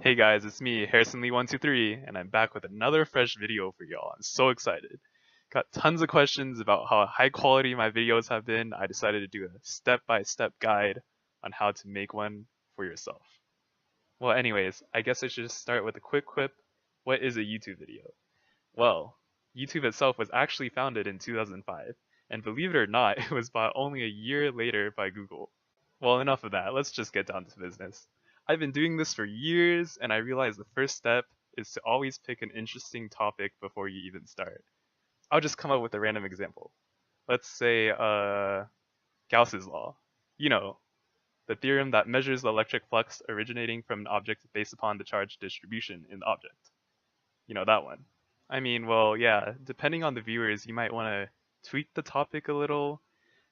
Hey guys, it's me, Harrison Lee 123, and I'm back with another fresh video for y'all. I'm so excited. Got tons of questions about how high quality my videos have been. I decided to do a step-by-step guide on how to make one for yourself. Well, anyways, I guess I should just start with a quick quip. What is a YouTube video? Well, YouTube itself was actually founded in 2005, and believe it or not, it was bought only a year later by Google. Well, enough of that. Let's just get down to business. I've been doing this for years, and I realized the first step is to always pick an interesting topic before you even start. I'll just come up with a random example. Let's say, Gauss's law. You know, the theorem that measures the electric flux originating from an object based upon the charge distribution in the object. You know, that one. I mean, well, yeah, depending on the viewers, you might want to tweak the topic a little,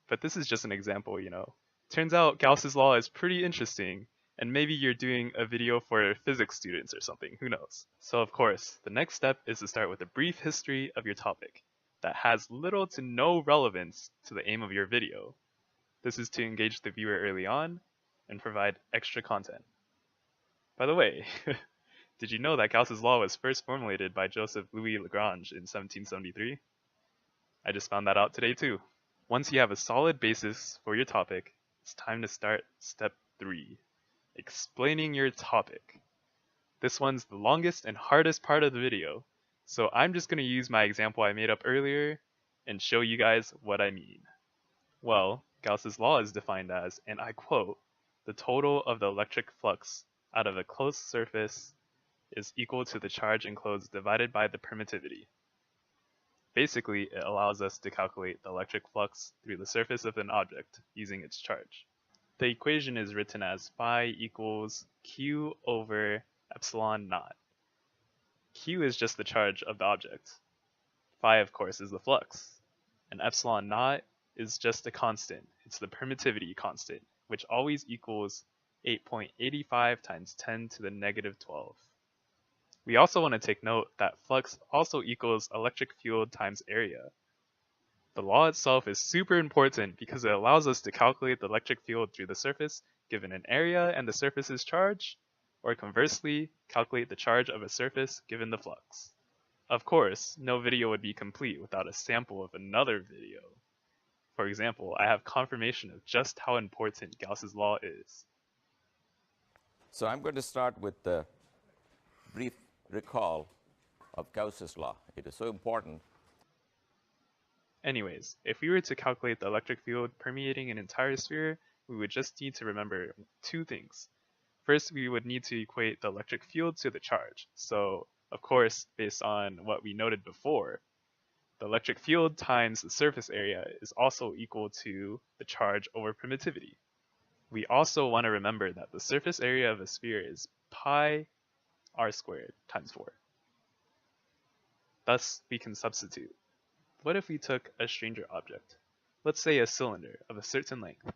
but this is just an example, you know. Turns out Gauss's law is pretty interesting, and maybe you're doing a video for physics students or something, who knows. So of course, the next step is to start with a brief history of your topic that has little to no relevance to the aim of your video. This is to engage the viewer early on and provide extra content. By the way, did you know that Gauss's law was first formulated by Joseph Louis Lagrange in 1773? I just found that out today too. Once you have a solid basis for your topic, it's time to start step 3, explaining your topic. This one's the longest and hardest part of the video, so I'm just going to use my example I made up earlier and show you guys what I mean. Well, Gauss's law is defined as, and I quote, the total of the electric flux out of a closed surface is equal to the charge enclosed divided by the permittivity. Basically, it allows us to calculate the electric flux through the surface of an object using its charge. The equation is written as phi equals q over epsilon naught. Q is just the charge of the object. Phi, of course, is the flux. And epsilon naught is just a constant. It's the permittivity constant, which always equals 8.85 times 10 to the negative 12. We also want to take note that flux also equals electric field times area. The law itself is super important because it allows us to calculate the electric field through the surface given an area and the surface's charge, or conversely, calculate the charge of a surface given the flux. Of course, no video would be complete without a sample of another video. For example, I have confirmation of just how important Gauss's law is. So I'm going to start with the brief recall of Gauss's law. It is so important. Anyways, if we were to calculate the electric field permeating an entire sphere, we would just need to remember two things. First, we would need to equate the electric field to the charge. So, of course, based on what we noted before, the electric field times the surface area is also equal to the charge over permittivity. We also want to remember that the surface area of a sphere is pi r squared times 4. Thus, we can substitute. What if we took a stranger object? Let's say a cylinder of a certain length.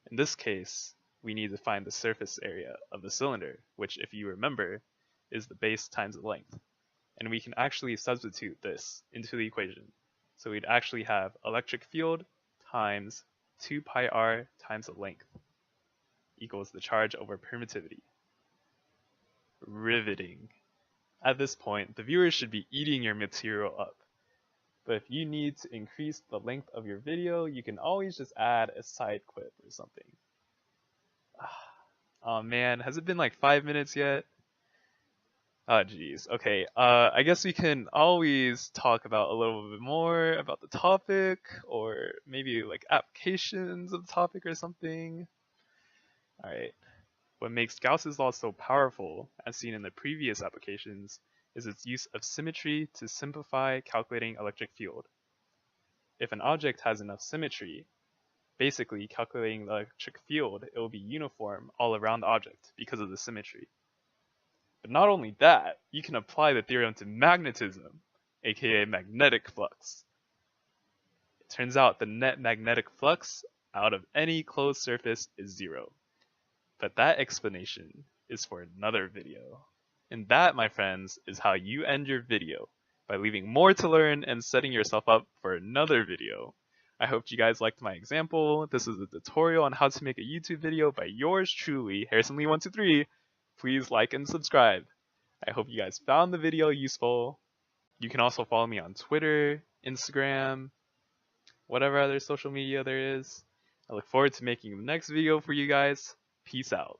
In this case, we need to find the surface area of the cylinder, which, if you remember, is the base times the length. And we can actually substitute this into the equation. So we'd actually have electric field times 2 pi r times the length equals the charge over permittivity. Riveting. At this point, the viewers should be eating your material up. But if you need to increase the length of your video, you can always just add a side quip or something. Oh man, has it been like 5 minutes yet? Oh geez, okay, I guess we can always talk about a little bit more about the topic, or maybe like applications of the topic or something. Alright, what makes Gauss's law so powerful, as seen in the previous applications, is its use of symmetry to simplify calculating electric field. If an object has enough symmetry, basically calculating the electric field, it will be uniform all around the object because of the symmetry. But not only that, you can apply the theorem to magnetism, aka magnetic flux. It turns out the net magnetic flux out of any closed surface is 0. But that explanation is for another video. And that, my friends, is how you end your video, by leaving more to learn and setting yourself up for another video. I hope you guys liked my example. This is a tutorial on how to make a YouTube video by yours truly, Harrison Lee 123. please like and subscribe. I hope you guys found the video useful. You can also follow me on Twitter, Instagram, whatever other social media there is. I look forward to making the next video for you guys. Peace out.